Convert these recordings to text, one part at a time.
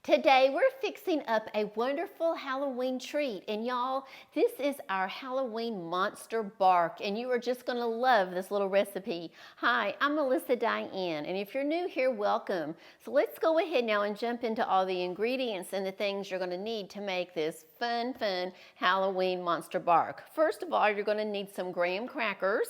Today we're fixing up a wonderful Halloween treat, and y'all, this is our Halloween monster bark, and you are just gonna love this little recipe. Hi, I'm Melissa Diane, and if you're new here, welcome. So let's go ahead now and jump into all the ingredients and the things you're gonna need to make this fun Halloween monster bark. First of all, you're gonna need some graham crackers.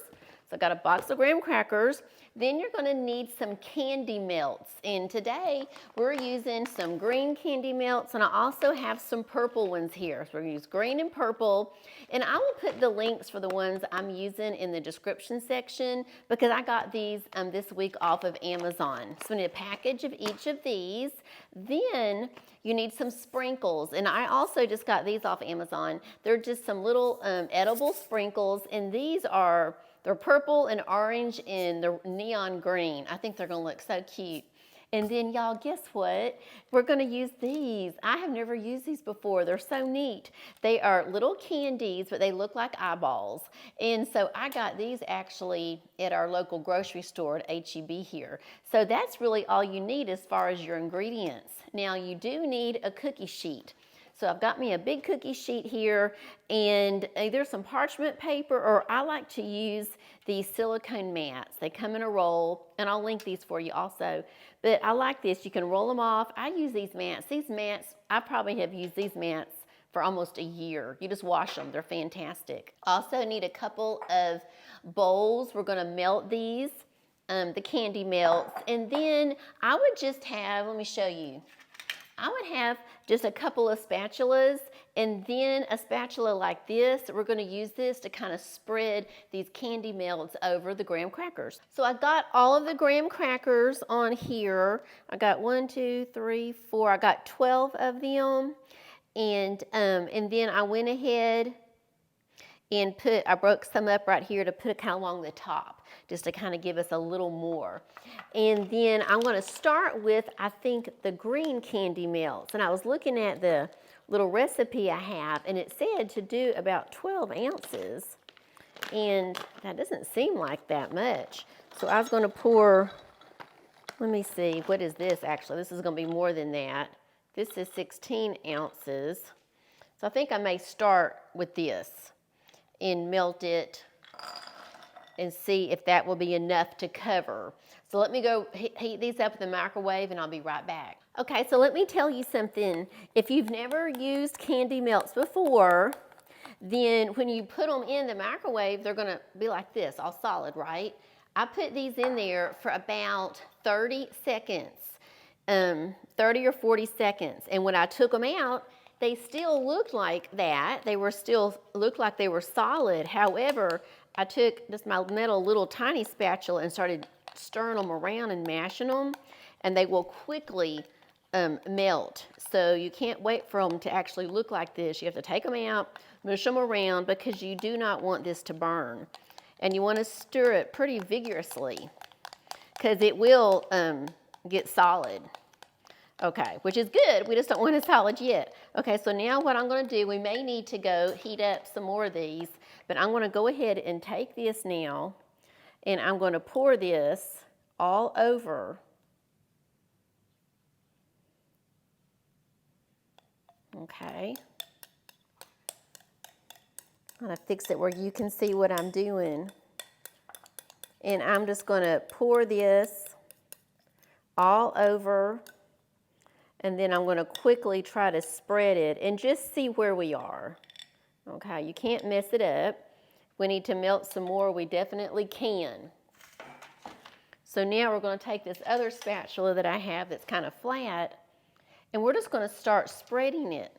So I got a box of graham crackers. Then you're gonna need some candy melts. And today we're using some green candy melts, and I also have some purple ones here. So we're gonna use green and purple. And I will put the links for the ones I'm using in the description section because I got these this week off of Amazon. So we need a package of each of these. Then you need some sprinkles, and I also just got these off Amazon. They're just some little edible sprinkles, and they're purple and orange and they're neon green. I think they're gonna look so cute. And then y'all, guess what? We're gonna use these. I have never used these before. They're so neat. They are little candies, but they look like eyeballs. And so I got these actually at our local grocery store at H-E-B here. So that's really all you need as far as your ingredients. Now you do need a cookie sheet. So I've got me a big cookie sheet here, and either some parchment paper, or I like to use these silicone mats. They come in a roll, and I'll link these for you also. But I like this. You can roll them off. I use these mats. These mats, I probably have used these mats for almost a year. You just wash them. They're fantastic. Also need a couple of bowls. We're going to melt these, the candy melts. And then I would just have, let me show you. I would have just a couple of spatulas, and then a spatula like this. We're going to use this to kind of spread these candy melts over the graham crackers. So I got all of the graham crackers on here. I got 1, 2, 3, 4. I got 12 of them, and then I went ahead and I broke some up right here to put kind of along the top, just to kind of give us a little more. And then I'm going to start with, I think, the green candy melts. And I was looking at the little recipe I have, and it said to do about 12 ounces. And that doesn't seem like that much. So I was going to pour, let me see, what is this actually? This is going to be more than that. This is 16 ounces. So I think I may start with this and melt it and see if that will be enough to cover. So let me go heat these up in the microwave, and I'll be right back. Okay, so let me tell you something. If you've never used candy melts before, then when you put them in the microwave, they're gonna be like this, all solid, right? I put these in there for about 30 seconds, 30 or 40 seconds. And when I took them out, they still looked like that. Looked like they were solid. However, I took just my little tiny spatula and started stirring them around and mashing them, and they will quickly melt. So you can't wait for them to actually look like this. You have to take them out, mush them around, because you do not want this to burn. And you want to stir it pretty vigorously, because it will get solid. Okay, which is good. We just don't want it solid yet. Okay, so now what I'm going to do, we may need to go heat up some more of these, but I'm going to go ahead and take this now, and I'm going to pour this all over. Okay. I'm going to fix it where you can see what I'm doing. And I'm just going to pour this all over. And then I'm going to quickly try to spread it and just see where we are. Okay, you can't mess it up. If we need to melt some more, we definitely can. So now we're going to take this other spatula that I have that's kind of flat, and we're just going to start spreading it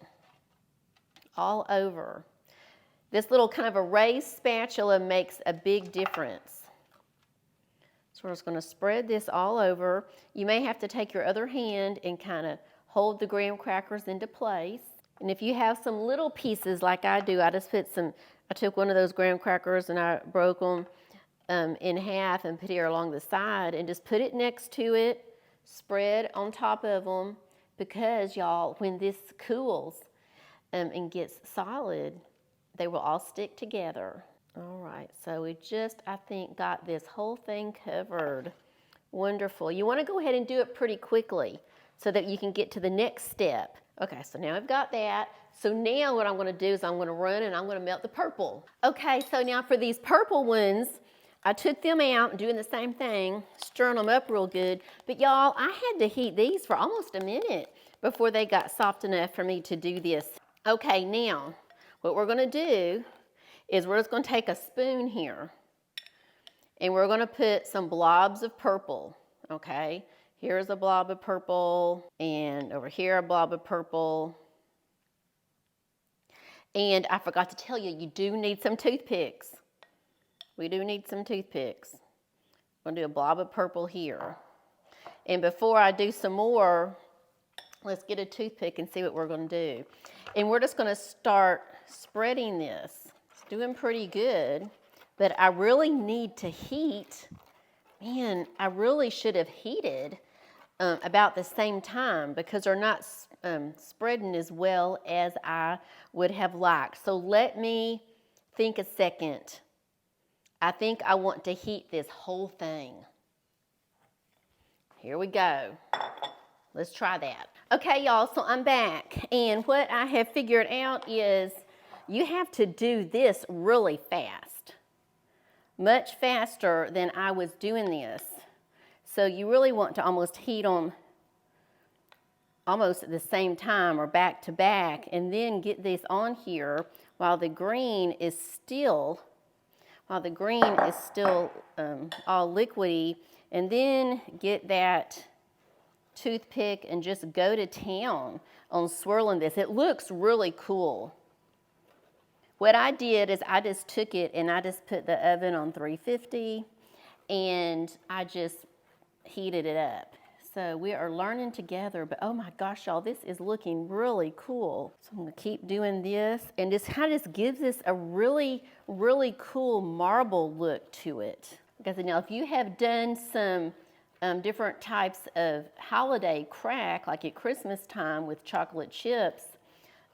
all over. This little kind of a raised spatula makes a big difference. So we're just going to spread this all over. You may have to take your other hand and kind of hold the graham crackers into place. And if you have some little pieces like I do, I took one of those graham crackers and I broke them in half and put it along the side and just put it next to it, spread on top of them, because y'all, when this cools and gets solid, they will all stick together. All right, so we just, I think, got this whole thing covered. Wonderful. You want to go ahead and do it pretty quickly. so that you can get to the next step. Okay, so now I've got that. So now what I'm gonna do is I'm gonna run and I'm gonna melt the purple. Okay, so now for these purple ones, I took them out, doing the same thing, stirring them up real good. But y'all, I had to heat these for almost a minute before they got soft enough for me to do this. Okay, now, what we're gonna do is we're just gonna take a spoon here and we're gonna put some blobs of purple, okay? Here's a blob of purple, and over here a blob of purple. And I forgot to tell you, you do need some toothpicks. We do need some toothpicks. I'm gonna do a blob of purple here. And before I do some more, let's get a toothpick and see what we're gonna do. And we're just gonna start spreading this. It's doing pretty good, but I really need to heat. Man, I really should have heated about the same time because they're not spreading as well as I would have liked. So let me think a second. I think I want to heat this whole thing. Here we go. Let's try that. Okay, y'all, so I'm back. And what I have figured out is you have to do this really fast. Much faster than I was doing this. So you really want to almost heat them almost at the same time or back to back, and then get this on here while the green is still all liquidy, and then get that toothpick and just go to town on swirling this. It looks really cool. What I did is I just took it and I just put the oven on 350 and I just heated it up. So we are learning together, but oh my gosh, y'all, this is looking really cool. So I'm gonna keep doing this, and this kind of just gives this a really, really cool marble look to it. Because now if you have done some different types of holiday crack, like at Christmas time with chocolate chips,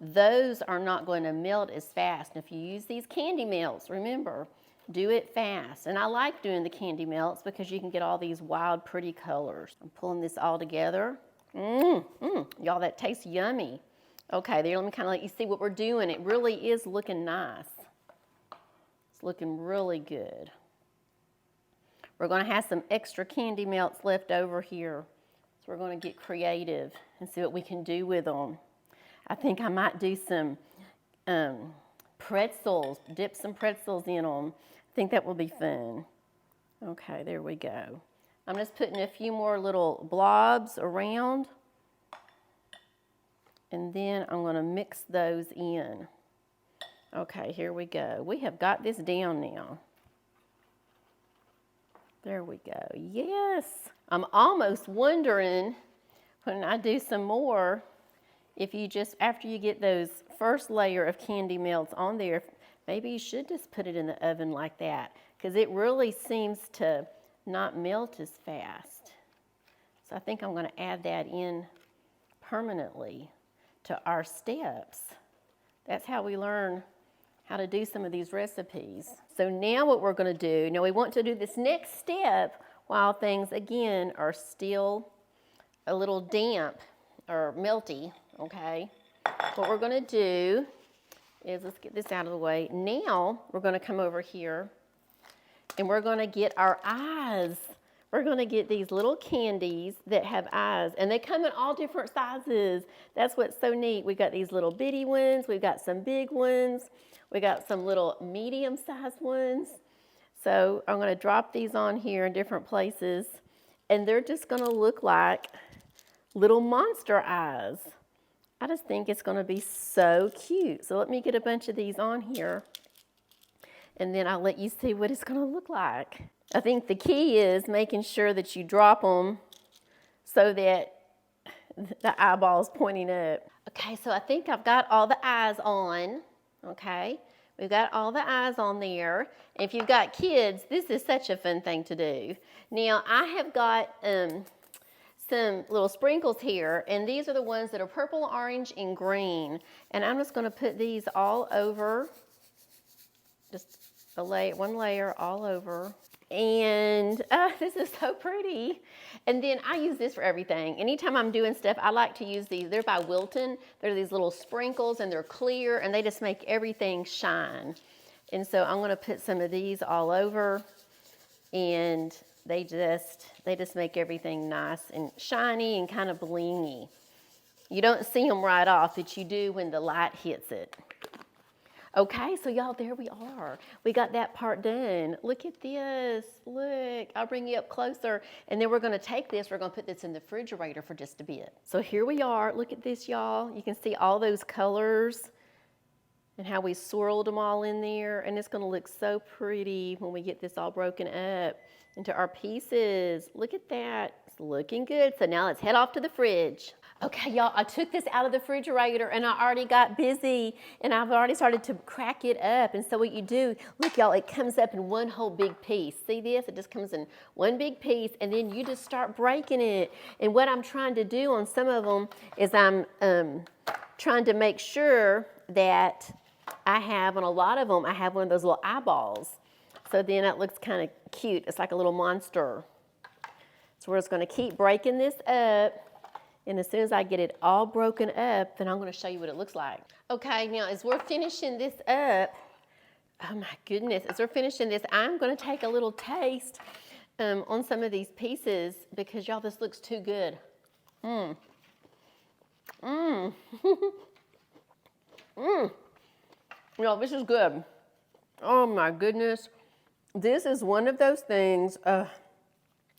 those are not going to melt as fast. And if you use these candy melts, remember, do it fast. And I like doing the candy melts because you can get all these wild, pretty colors. I'm pulling this all together. Y'all, that tastes yummy. Okay, there, let me kind of let you see what we're doing. It really is looking nice. It's looking really good. We're going to have some extra candy melts left over here. So we're going to get creative and see what we can do with them. I think I might do some pretzels, dip some pretzels in them. I think that will be fun. Okay, there we go. I'm just putting a few more little blobs around, and then I'm going to mix those in. Okay, here we go. We have got this down now. There we go. Yes. I'm almost wondering when I do some more, if you just, after you get those first layer of candy melts on there, maybe you should just put it in the oven like that, because it really seems to not melt as fast. So I think I'm going to add that in permanently to our steps. That's how we learn how to do some of these recipes. So now what we're going to do, now we want to do this next step while things again are still a little damp or melty, okay? What we're going to do is, let's get this out of the way. Now we're going to come over here and we're going to get our eyes. We're going to get these little candies that have eyes, and they come in all different sizes. That's what's so neat. We've got these little bitty ones. We've got some big ones. We got some little medium-sized ones. So I'm going to drop these on here in different places, and they're just going to look like little monster eyes. I just think it's going to be so cute. So let me get a bunch of these on here, and then I'll let you see what it's going to look like. I think the key is making sure that you drop them so that the eyeball's pointing up. Okay, so I think I've got all the eyes on. Okay, we've got all the eyes on there. If you've got kids, this is such a fun thing to do. Now, I have got some little sprinkles here, and these are the ones that are purple, orange, and green. And I'm just going to put these all over, just one layer all over. And this is so pretty. And then I use this for everything. Anytime I'm doing stuff, I like to use these. They're by Wilton. They're these little sprinkles and they're clear and they just make everything shine. And so I'm gonna put some of these all over, and they just make everything nice and shiny and kind of blingy. You don't see them right off, but you do when the light hits it. Okay, so y'all, there we are. We got that part done. Look at this, look. I'll bring you up closer. And then we're gonna take this, we're gonna put this in the refrigerator for just a bit. So here we are, look at this, y'all. You can see all those colors and how we swirled them all in there. And it's gonna look so pretty when we get this all broken up into our pieces. Look at that, it's looking good. So now let's head off to the fridge. Okay, y'all, I took this out of the refrigerator and I already got busy and I've already started to crack it up. And so what you do, look y'all, it comes up in one whole big piece. See this? It just comes in one big piece and then you just start breaking it. And what I'm trying to do on some of them is I'm trying to make sure that I have, on a lot of them, I have one of those little eyeballs. So then it looks kind of cute. It's like a little monster. So we're just gonna keep breaking this up. And as soon as I get it all broken up, then I'm gonna show you what it looks like. Okay, now as we're finishing this up, oh my goodness, as we're finishing this, I'm gonna take a little taste on some of these pieces because y'all, this looks too good. Y'all, this is good. Oh my goodness. This is one of those things,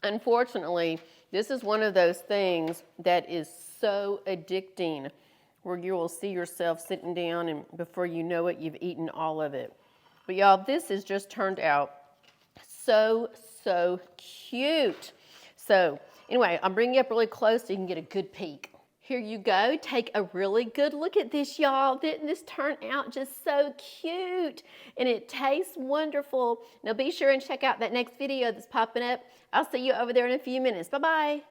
unfortunately, this is one of those things that is so addicting where you will see yourself sitting down and before you know it, you've eaten all of it. But y'all, this has just turned out so cute. So anyway, I'm bringing you up really close so you can get a good peek. Here you go, take a really good look at this, y'all. Didn't this turn out just so cute? And it tastes wonderful. Now be sure and check out that next video that's popping up. I'll see you over there in a few minutes. Bye-bye.